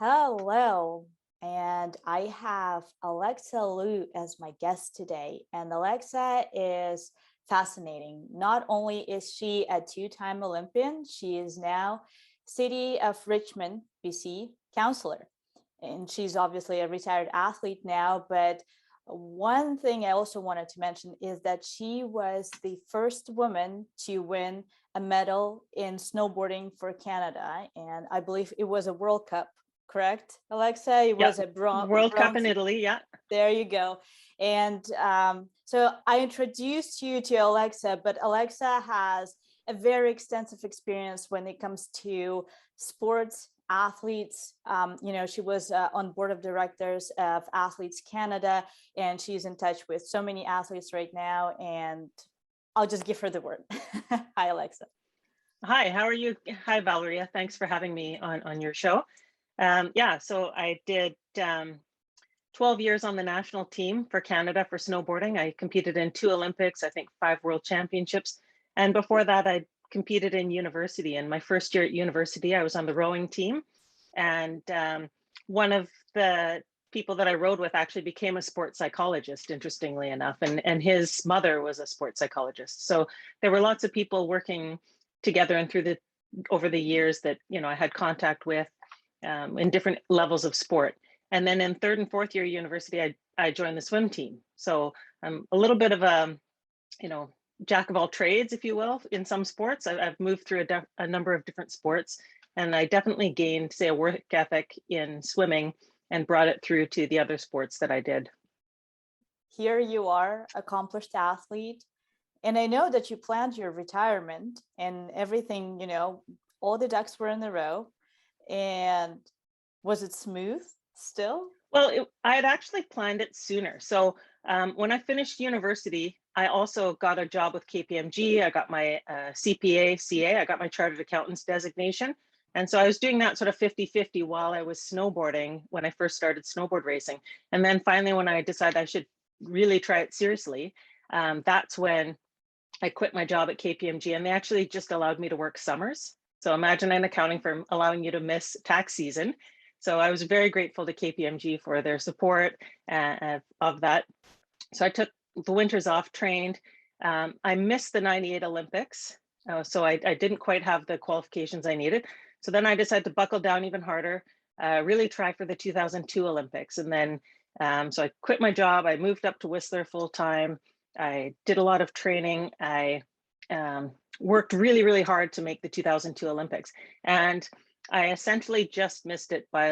Hello, and I have Alexa Loo as my guest today. And Alexa is fascinating. Not only is she a two-time Olympian, she is now City of Richmond, BC councillor. And she's obviously a retired athlete now, but one thing I also wanted to mention is that she was the first woman to win a medal in snowboarding for Canada. And I believe it was a World Cup, correct, Alexa? It Yeah, was a World Cup in bronze. Italy. Yeah. There you go. And so I introduced you to Alexa, but Alexa has a very extensive experience when it comes to sports, athletes. She was on board of directors of Athletes Canada, and she's in touch with so many athletes right now. And I'll just give her the word. Hi, Alexa. Hi, how are you? Hi, Valeria. Thanks for having me on your show. Yeah, so I did 12 years on the national team for Canada for snowboarding. I competed in 2 Olympics, I think 5 World Championships. And before that, I competed in university. And my first year at university, I was on the rowing team. And one of the people that I rowed with actually became a sports psychologist, interestingly enough. And his mother was a sports psychologist. So there were lots of people working together and over the years that, I had contact with in different levels of sport. And then in 3rd and 4th year university, I joined the swim team. So I'm a little bit of a, jack of all trades, if you will, in some sports. I've moved through a number of different sports, and I definitely gained, say, a work ethic in swimming and brought it through to the other sports that I did. Here you are, accomplished athlete. And I know that you planned your retirement and everything, all the ducks were in a row. And was it smooth still? Well, I had actually planned it sooner. So when I finished university, I also got a job with KPMG. I got my CPA, CA, I got my chartered accountant's designation. And so I was doing that sort of 50-50 while I was snowboarding when I first started snowboard racing. And then finally, when I decided I should really try it seriously, that's when I quit my job at KPMG, and they actually just allowed me to work summers. So imagine an accounting firm allowing you to miss tax season. So I was very grateful to KPMG for their support of that. So I took the winters off, trained. I missed the 98 Olympics. So I didn't quite have the qualifications I needed. So then I decided to buckle down even harder, really try for the 2002 Olympics. And then, so I quit my job. I moved up to Whistler full time. I did a lot of training. I worked really, really hard to make the 2002 Olympics. And I essentially just missed it by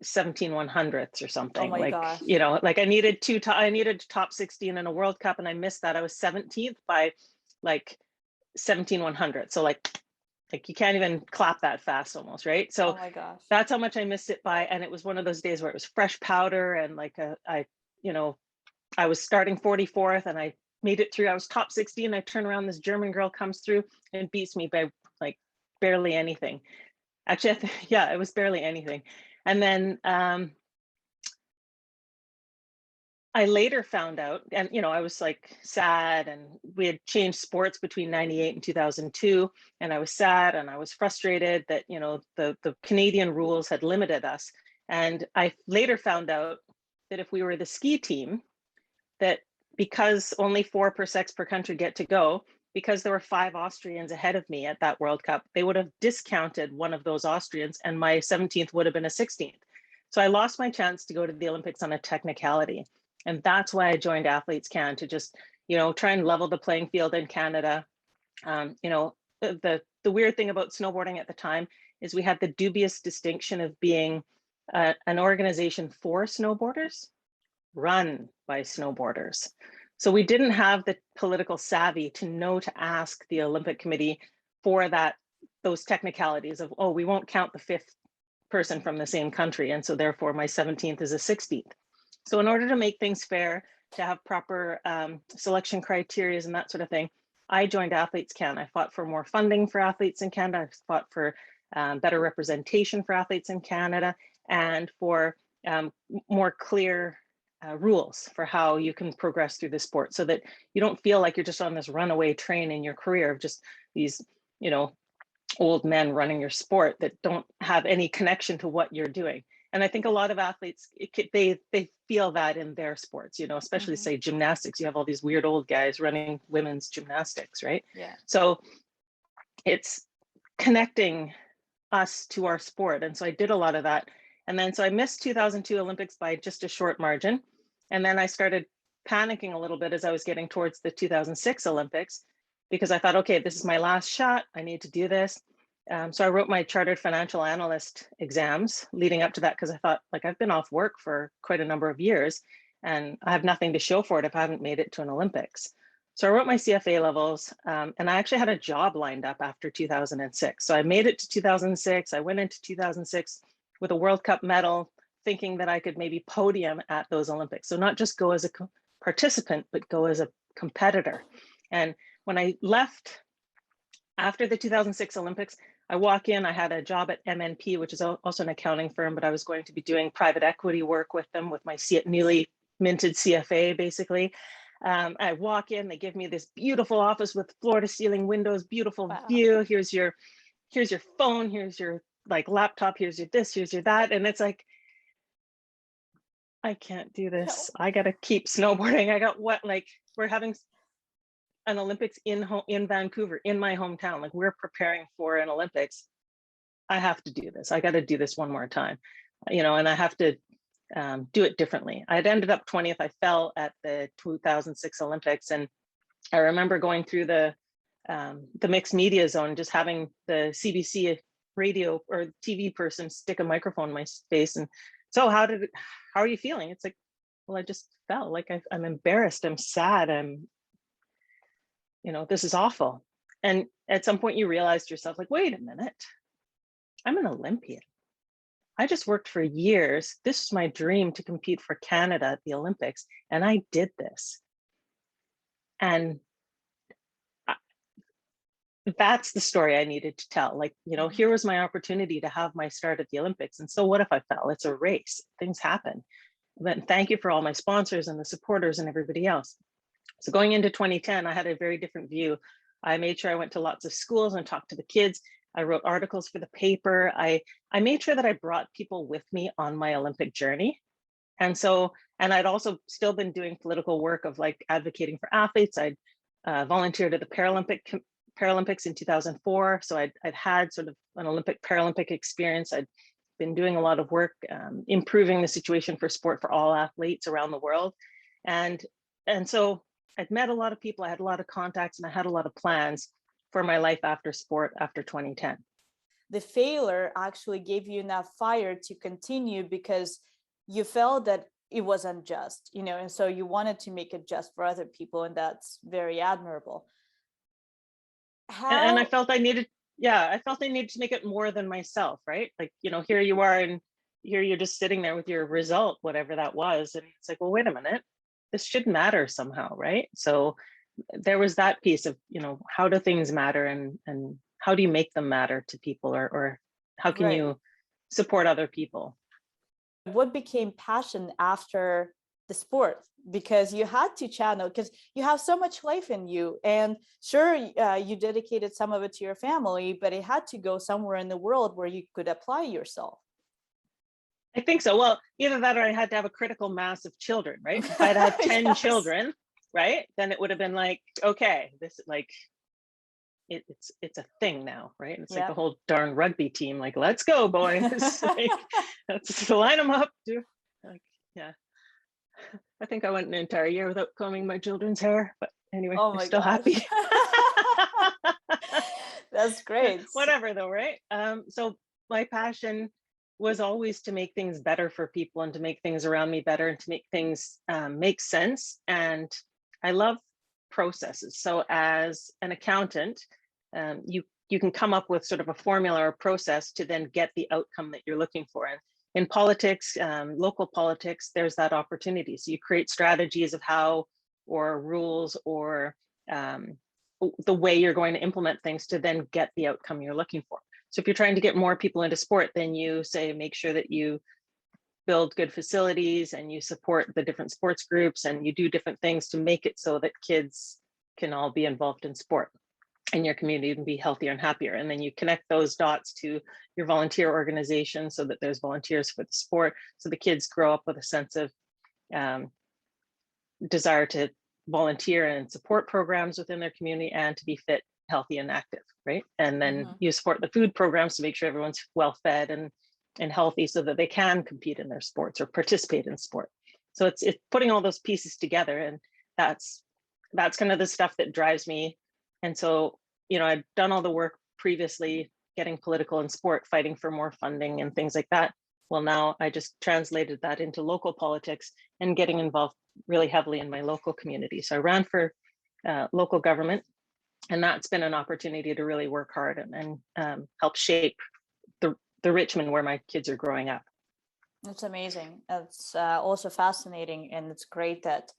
17/100ths or something. Oh my gosh. Like I needed top 16 in a World Cup, and I missed that. I was 17th by 17/100. So like you can't even clap that fast almost, right? So oh my gosh. That's how much I missed it by. And it was one of those days where it was fresh powder, and I was starting 44th and I made it through. I was top 16. I turn around, this German girl comes through and beats me by barely anything. Actually, yeah, it was barely anything. And then I later found out, and I was sad, and we had changed sports between 98 and 2002. And I was sad and I was frustrated that, the Canadian rules had limited us. And I later found out that if we were the ski team, that because only 4 per sex per country get to go, because there were 5 Austrians ahead of me at that World Cup, they would have discounted one of those Austrians, and my 17th would have been a 16th. So I lost my chance to go to the Olympics on a technicality. And that's why I joined Athletes Can, to just, try and level the playing field in Canada. The weird thing about snowboarding at the time is we had the dubious distinction of being an organization for snowboarders, run by snowboarders. So we didn't have the political savvy to know to ask the Olympic Committee for those technicalities of, we won't count the 5th person from the same country, and so therefore my 17th is a 16th. So in order to make things fair, to have proper selection criteria and that sort of thing, I joined Athletes Can. I fought for more funding for athletes in Canada. I fought for better representation for athletes in Canada, and for more clear rules for how you can progress through the sport, so that you don't feel like you're just on this runaway train in your career of just these, old men running your sport that don't have any connection to what you're doing. And I think a lot of athletes, they feel that in their sports, you know, especially Mhm. say gymnastics. You have all these weird old guys running women's gymnastics, right? Yeah. So it's connecting us to our sport. And so I did a lot of that. And then so I missed 2002 Olympics by just a short margin. And then I started panicking a little bit as I was getting towards the 2006 Olympics, because I thought, okay, this is my last shot. I need to do this. So I wrote my chartered financial analyst exams leading up to that, because I thought, like, I've been off work for quite a number of years and I have nothing to show for it if I haven't made it to an Olympics. So I wrote my CFA levels, and I actually had a job lined up after 2006. So I made it to 2006. I went into 2006 with a World Cup medal, thinking that I could maybe podium at those Olympics. So not just go as a participant, but go as a competitor. And when I left after the 2006 Olympics, I walk in, I had a job at MNP, which is also an accounting firm, but I was going to be doing private equity work with them with my newly minted CFA, basically. I walk in, they give me this beautiful office with floor to ceiling windows, beautiful Wow. view. Here's your phone, here's your like laptop, here's your this, here's your that. And it's like, I can't do this. I got to keep snowboarding. I got what, like, we're having an Olympics in Vancouver, in my hometown. Like, we're preparing for an Olympics. I have to do this. I got to do this one more time, you know, and I have to do it differently. I had ended up 20th. I fell at the 2006 Olympics, and I remember going through the mixed media zone, just having the CBC radio or TV person stick a microphone in my face, and so how are you feeling? It's like, well, I just felt like I'm embarrassed. I'm sad. You know, this is awful. And at some point you realize to yourself, like, wait a minute, I'm an Olympian. I just worked for years. This is my dream, to compete for Canada at the Olympics. And I did this. And that's the story I needed to tell. Like, you know, here was my opportunity to have my start at the Olympics. And so what if I fell? It's a race. Things happen. But thank you for all my sponsors and the supporters and everybody else. So going into 2010, I had a very different view. I made sure I went to lots of schools and talked to the kids. I wrote articles for the paper. I made sure that I brought people with me on my Olympic journey. And so, and I'd also still been doing political work of like advocating for athletes. I'd volunteered at the Paralympics in 2004. So I'd had sort of an Olympic Paralympic experience. I'd been doing a lot of work improving the situation for sport for all athletes around the world. And so I'd met a lot of people, I had a lot of contacts, and I had a lot of plans for my life after sport after 2010. The failure actually gave you enough fire to continue because you felt that it was unjust, you know, and so you wanted to make it just for other people, and that's very admirable. And I felt I needed, I felt I needed to make it more than myself, right? Like, you know, here you are, and here you're just sitting there with your result, whatever that was. And it's like, well, wait a minute, this should matter somehow, right? So there was that piece of, you know, how do things matter, and how do you make them matter to people, or how can you support other people? What became passion after the sport? Because you had to channel, because you have so much life in you, and sure, you dedicated some of it to your family, but it had to go somewhere in the world where you could apply yourself. I think so. Well, either that or I had to have a critical mass of children, right? If I'd had 10 Yes. children, right, then it would have been like, okay, this, like, it's a thing now, right? It's like the whole darn rugby team, like, let's go, boys. Like, let's line them up. Like, yeah. I think I went an entire year without combing my children's hair, but anyway, they're still happy. That's great. Whatever though, right? So my passion was always to make things better for people, and to make things around me better, and to make things make sense. And I love processes. So as an accountant, you can come up with sort of a formula or a process to then get the outcome that you're looking for. And in politics, local politics, there's that opportunity. So you create strategies of how, or rules, or the way you're going to implement things to then get the outcome you're looking for. So if you're trying to get more people into sport, then you say, make sure that you build good facilities, and you support the different sports groups, and you do different things to make it so that kids can all be involved in sport. in your community and be healthier and happier. And then you connect those dots to your volunteer organization so that there's volunteers for the sport. So the kids grow up with a sense of desire to volunteer and support programs within their community and to be fit, healthy, and active, right? And then you support the food programs to make sure everyone's well fed and healthy so that they can compete in their sports or participate in sport. So it's putting all those pieces together, and that's kind of the stuff that drives me. And so, you know, I've done all the work previously, getting political in sport, fighting for more funding and things like that. Well, now I just translated that into local politics and getting involved really heavily in my local community. So I ran for local government, and that's been an opportunity to really work hard and help shape the Richmond where my kids are growing up. That's amazing. It's also fascinating, and it's great that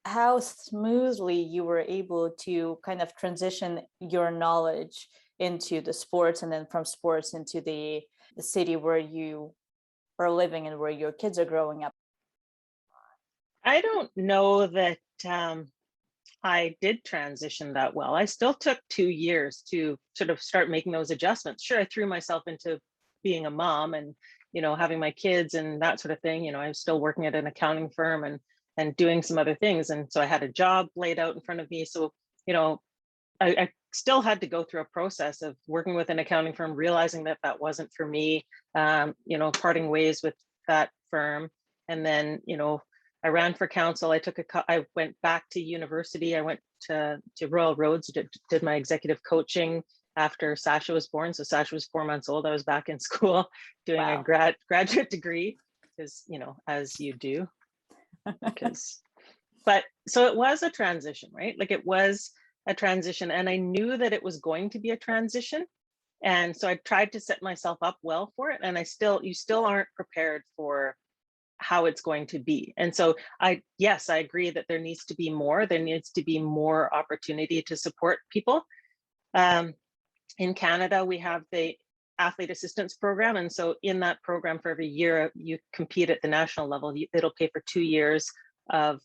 how smoothly you were able to kind of transition your knowledge into the sports, and then from sports into the city where you are living and where your kids are growing up. I don't know that I did transition that well. I still took 2 years to sort of start making those adjustments. Sure, I threw myself into being a mom and, you know, having my kids and that sort of thing. You know, I was still working at an accounting firm and doing some other things. And so I had a job laid out in front of me. So, you know, I still had to go through a process of working with an accounting firm, realizing that that wasn't for me, you know, parting ways with that firm. And then, you know, I ran for council. I went back to university. I went to Royal Roads, did my executive coaching after Sasha was born. So Sasha was 4 months old. I was back in school doing a graduate degree, because, you know, as you do, but so it was a transition, right? Like it was a transition, and I knew that it was going to be a transition. And so I tried to set myself up well for it. And you still aren't prepared for how it's going to be. And so yes, I agree that there needs to be more opportunity to support people. In Canada, we have the athlete assistance program. And so in that program, for every year you compete at the national level, it'll pay for 2 years of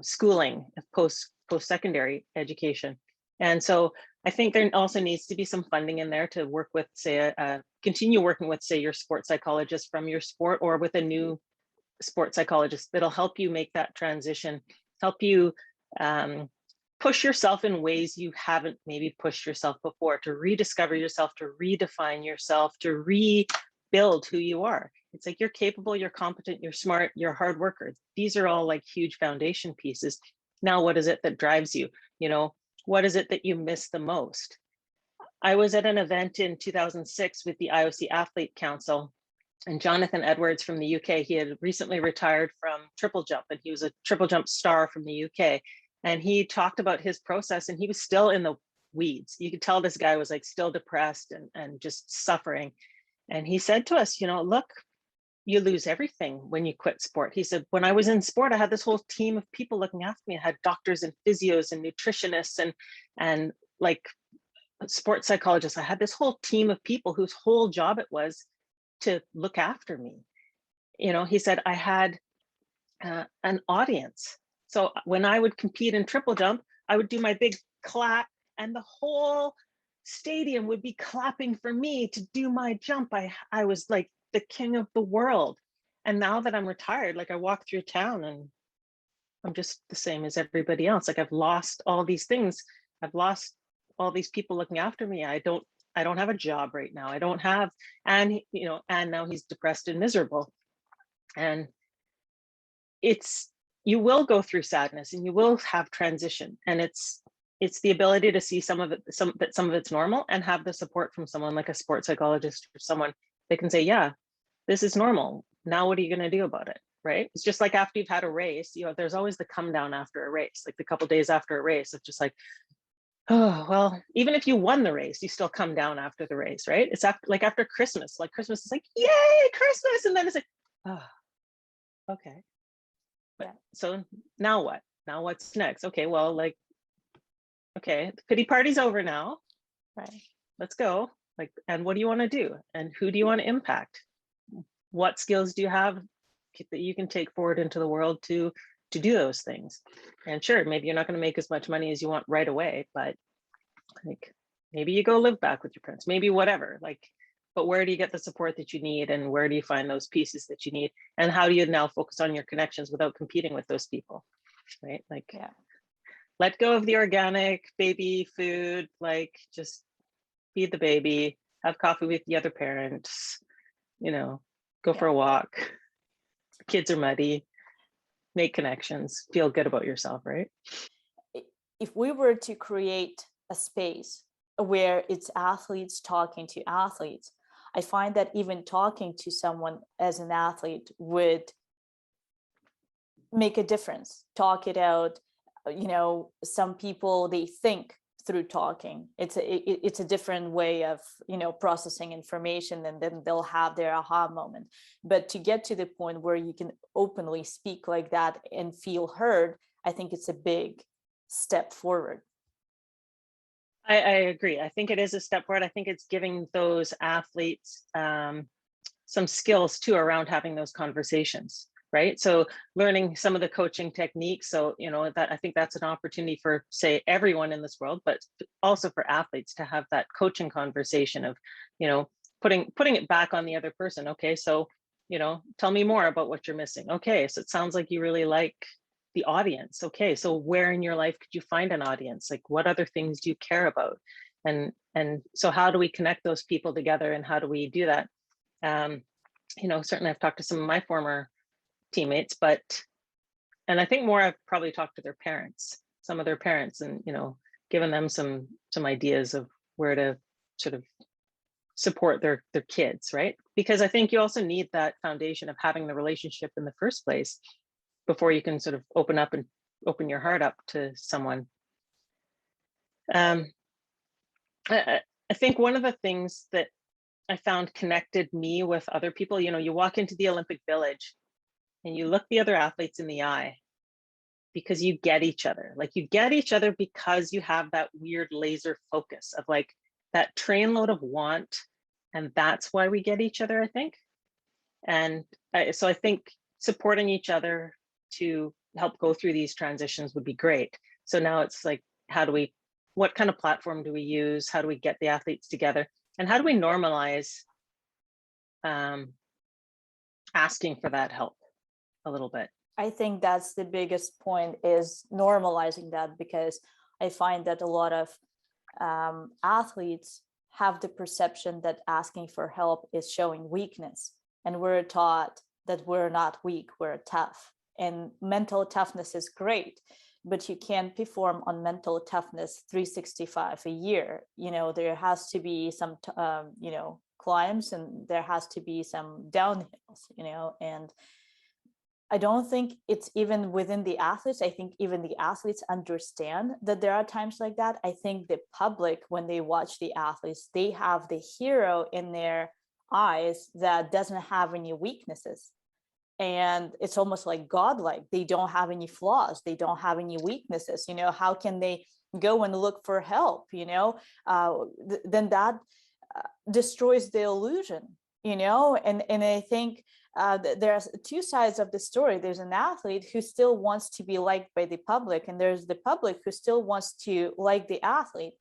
schooling, post-secondary education. And so I think there also needs to be some funding in there to work with, say, continue working with, say, your sports psychologist from your sport, or with a new sports psychologist that'll help you make that transition, help you push yourself in ways you haven't maybe pushed yourself before, to rediscover yourself, to redefine yourself, to rebuild who you are. It's like you're capable, you're competent, you're smart, you're a hard worker. These are all like huge foundation pieces. Now, what is it that drives you? You know, what is it that you miss the most? I was at an event in 2006 with the IOC Athlete Council, and Jonathan Edwards from the UK, he had recently retired from triple jump, and he was a triple jump star from the UK. And he talked about his process, and he was still in the weeds. You could tell this guy was like still depressed and just suffering. And he said to us, you know, look, you lose everything when you quit sport. He said, when I was in sport, I had this whole team of people looking after me. I had doctors and physios and nutritionists and like sports psychologists. I had this whole team of people whose whole job it was to look after me. You know, he said, I had an audience. So when I would compete in triple jump, I would do my big clap, and the whole stadium would be clapping for me to do my jump. I was like the king of the world. And now that I'm retired, like I walk through town and I'm just the same as everybody else. Like I've lost all these things. I've lost all these people looking after me. I don't have a job right now. I don't have, and you know, and now he's depressed and miserable. And you will go through sadness, and you will have transition, and it's the ability to see some of it's normal, and have the support from someone like a sports psychologist or someone that can say, yeah, this is normal. Now what are you going to do about it? Right? It's just like after you've had a race, you know, there's always the come down after a race, like the couple days after a race. It's just like, oh, well, even if you won the race, you still come down after the race, right? It's after Christmas. Like Christmas is like, yay, Christmas. And then it's like, oh, okay. But so now what? Now what's next? Okay, well, like, okay, the pity party's over now. Right. Let's go. Like, and what do you want to do? And who do you want to impact? What skills do you have that you can take forward into the world to do those things? And sure, maybe you're not going to make as much money as you want right away, but Like maybe you go live back with your parents, maybe whatever, like, but where do you get the support that you need, and where do you find those pieces that you need, and how do you now focus on your connections without competing with those people, right? Like, Yeah. let go of the organic baby food, like just feed the baby, have coffee with the other parents, go for Yeah. a walk. Kids are muddy, make connections, feel good about yourself, right? If we were to create a space where it's athletes talking to athletes, I find that even talking to someone as an athlete would make a difference. Talk it out. Some people, they think through talking. It's a different way of processing information, and then they'll have their aha moment. But to get to the point where you can openly speak like that and feel heard, I think it's a big step forward. I agree. I think it is a step forward. I think it's giving those athletes some skills too around having those conversations, right? So learning some of the coaching techniques. So, that I think that's an opportunity for, say, everyone in this world, but also for athletes to have that coaching conversation of, putting it back on the other person. Okay, so, tell me more about what you're missing. Okay, so it sounds like you really like the audience. Okay, so where in your life could you find an audience? Like, what other things do you care about? And so how do we connect those people together, and how do we do that? Certainly I've talked to some of my former teammates, and I think more I've probably talked to some of their parents, and given them some ideas of where to sort of support their kids, right? Because I think you also need that foundation of having the relationship in the first place before you can sort of open your heart up to someone. I think one of the things that I found connected me with other people, you walk into the Olympic Village and you look the other athletes in the eye because you get each other. Like, you get each other because you have that weird laser focus of like that trainload of want. And that's why we get each other, I think. And so I think supporting each other to help go through these transitions would be great. So now it's like, what kind of platform do we use? How do we get the athletes together? And how do we normalize asking for that help a little bit? I think that's the biggest point, is normalizing that, because I find that a lot of athletes have the perception that asking for help is showing weakness. And we're taught that we're not weak, we're tough. And mental toughness is great, but you can't perform on mental toughness 365 a year. There has to be some, climbs, and there has to be some downhills, and I don't think it's even within the athletes. I think even the athletes understand that there are times like that. I think the public, when they watch the athletes, they have the hero in their eyes that doesn't have any weaknesses. And it's almost like godlike. They don't have any flaws. They don't have any weaknesses. How can they go and look for help? Then that destroys the illusion, and I think there's two sides of the story. There's an athlete who still wants to be liked by the public, and there's the public who still wants to like the athlete.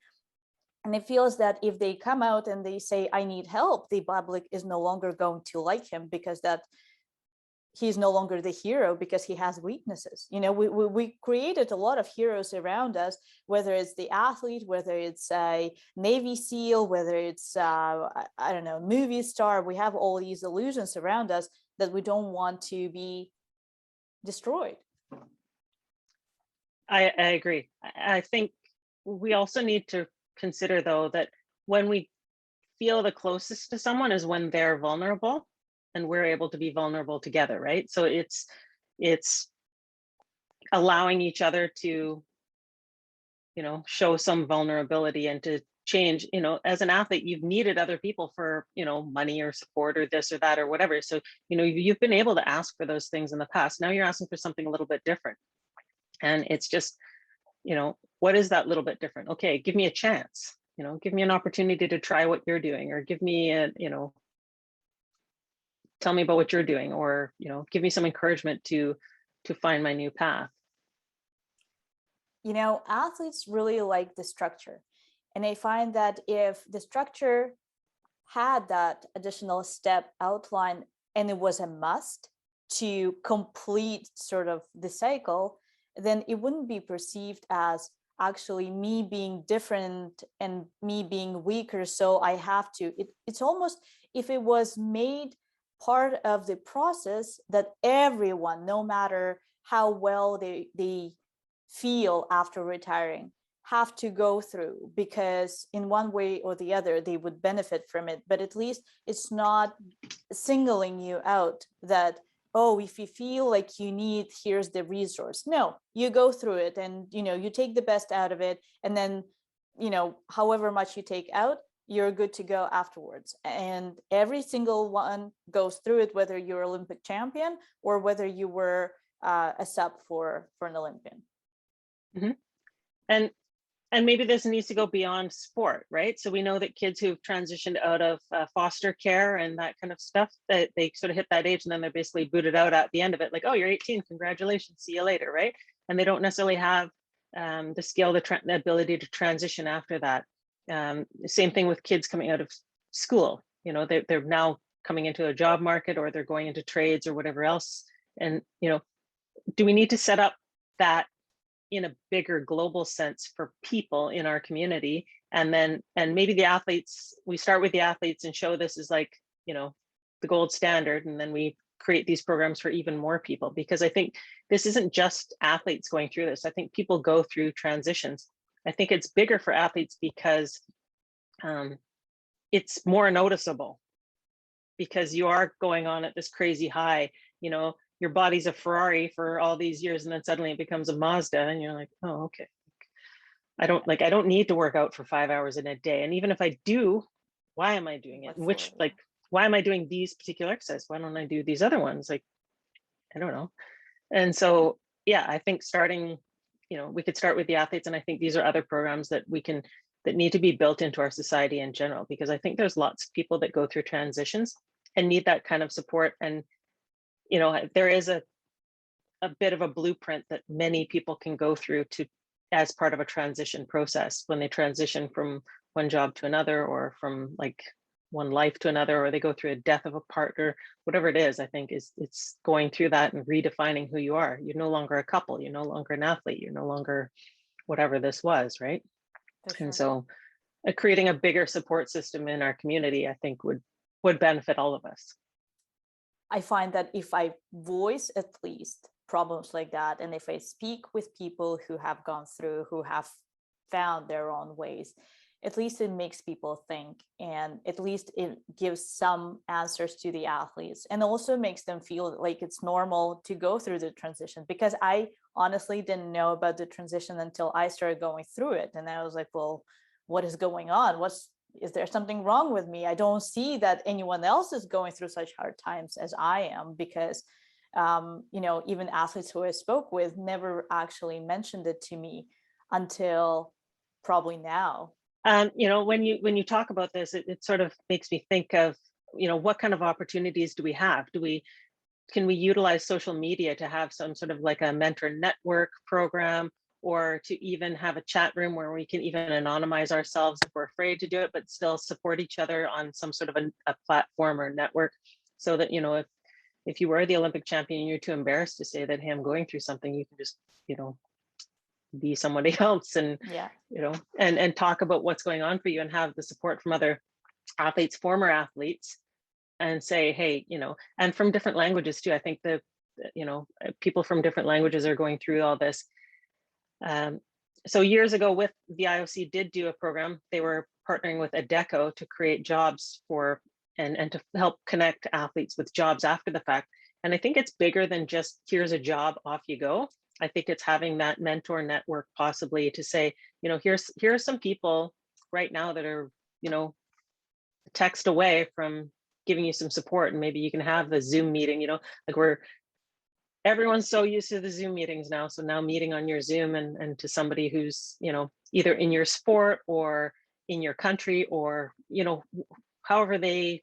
And it feels that if they come out and they say, I need help, the public is no longer going to like him, because that he's no longer the hero, because he has weaknesses. We created a lot of heroes around us, whether it's the athlete, whether it's a Navy SEAL, whether it's I don't know, movie star. We have all these illusions around us that we don't want to be destroyed. I agree. I think we also need to consider, though, that when we feel the closest to someone is when they're vulnerable, and we're able to be vulnerable together, right? So it's allowing each other to, show some vulnerability and to change. As an athlete, you've needed other people for, money or support or this or that or whatever. So, you've been able to ask for those things in the past. Now you're asking for something a little bit different. And it's just, what is that little bit different? Okay, give me a chance, give me an opportunity to try what you're doing, or give me a, tell me about what you're doing, or give me some encouragement to find my new path. Athletes really like the structure, And I find that if the structure had that additional step outline and it was a must to complete sort of the cycle, then it wouldn't be perceived as actually me being different and me being weaker, so I have to. It's almost, if it was made part of the process that everyone, no matter how well they feel after retiring, have to go through, because in one way or the other they would benefit from it. But at least it's not singling you out that, oh, if you feel like you need, here's the resource. No, you go through it and you take the best out of it, and then however much you take out, you're good to go afterwards. And every single one goes through it, whether you're Olympic champion or whether you were a sub for an Olympian. Mm-hmm. And maybe this needs to go beyond sport, right? So we know that kids who've transitioned out of foster care and that kind of stuff, that they sort of hit that age and then they're basically booted out at the end of it, like, oh, you're 18, congratulations, see you later, right? And they don't necessarily have the skill, the ability to transition after that. Same thing with kids coming out of school. They're now coming into a job market, or they're going into trades or whatever else. And do we need to set up that in a bigger global sense for people in our community? And maybe the athletes, we start with the athletes and show this is like, the gold standard. And then we create these programs for even more people, because I think this isn't just athletes going through this. I think people go through transitions. I think it's bigger for athletes because it's more noticeable, because you are going on at this crazy high. Your body's a Ferrari for all these years, and then suddenly it becomes a Mazda, and you're like, oh, okay. I don't need to work out for 5 hours in a day. And even if I do, why am I doing it? Why am I doing these particular exercises? Why don't I do these other ones? Like, I don't know. And so, yeah, I think starting, we could start with the athletes. And I think these are other programs that need to be built into our society in general, because I think there's lots of people that go through transitions and need that kind of support. And there is a bit of a blueprint that many people can go through as part of a transition process, when they transition from one job to another, or from like one life to another, or they go through a death of a partner, whatever it is. I think it's going through that and redefining who you are. You're no longer a couple, you're no longer an athlete, you're no longer whatever this was, right? Sure. And so creating a bigger support system in our community, I think would benefit all of us. I find that if I voice at least problems like that, and if I speak with people who have gone through, who have found their own ways, at least it makes people think, and at least it gives some answers to the athletes, and also makes them feel like it's normal to go through the transition. Because I honestly didn't know about the transition until I started going through it, and I was like, well, what is going on? Is there something wrong with me? I don't see that anyone else is going through such hard times as I am, because even athletes who I spoke with never actually mentioned it to me until probably now. When you talk about this, it sort of makes me think of, what kind of opportunities do we have? Can we utilize social media to have some sort of like a mentor network program, or to even have a chat room where we can even anonymize ourselves if we're afraid to do it, but still support each other on some sort of a platform or network, so that, if you were the Olympic champion and you're too embarrassed to say that, hey, I'm going through something, you can just, be somebody else, and, and talk about what's going on for you, and have the support from other athletes, former athletes, and say, hey, and from different languages too. I think that, people from different languages are going through all this. So years ago, with the IOC did do a program. They were partnering with Adecco to create jobs and to help connect athletes with jobs after the fact. And I think it's bigger than just, here's a job, off you go. I think it's having that mentor network, possibly, to say, here's some people right now that are, text away from giving you some support, and maybe you can have the Zoom meeting, like everyone's so used to the Zoom meetings now. So now meeting on your Zoom and to somebody who's, either in your sport or in your country, or, however they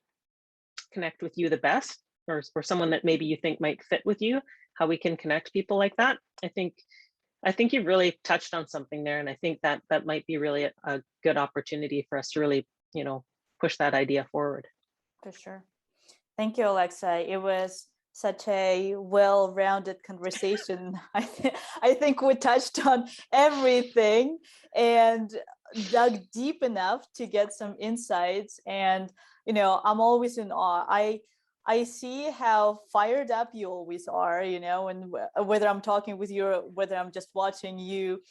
connect with you the best, or someone that maybe you think might fit with you, how we can connect people like that. I think I think you really touched on something there, and I think that that might be really a good opportunity for us to really, push that idea forward. For sure. Thank you, Alexa. It was such a well-rounded conversation. I think we touched on everything and dug deep enough to get some insights. And I'm always in awe. I see how fired up you always are, and whether I'm talking with you or whether I'm just watching you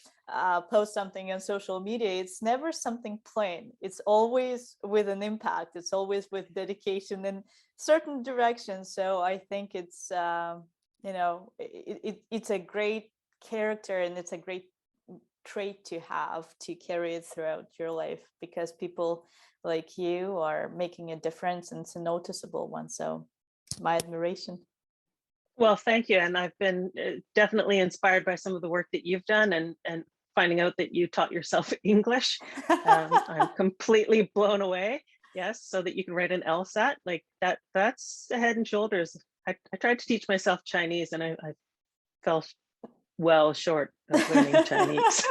post something on social media, it's never something plain. It's always with an impact. It's always with dedication in certain directions. So I think it's, it's a great character, and it's a great trait to have to carry it throughout your life, because people like you are making a difference, and it's a noticeable one. So my admiration. Well, thank you. And I've been definitely inspired by some of the work that you've done, and finding out that you taught yourself English. I'm completely blown away. Yes, so that you can write an LSAT like that. That's head and shoulders. I tried to teach myself Chinese, and I fell well short of learning Chinese.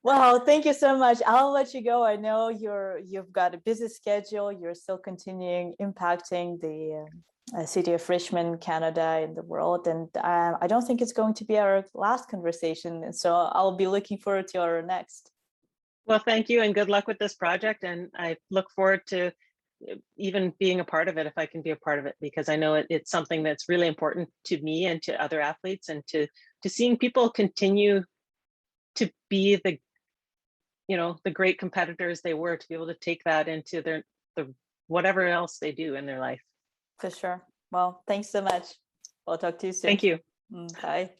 Well, thank you so much. I'll let you go. I know you've got a busy schedule. You're still continuing impacting the city of Richmond, Canada, and the world. And I don't think it's going to be our last conversation. So I'll be looking forward to our next. Well, thank you, and good luck with this project. And I look forward to even being a part of it, if I can be a part of it, because I know it's something that's really important to me and to other athletes, and to seeing people continue to be the great competitors they were, to be able to take that into the whatever else they do in their life. For sure. Well, thanks so much. I'll talk to you soon. Thank you. Bye.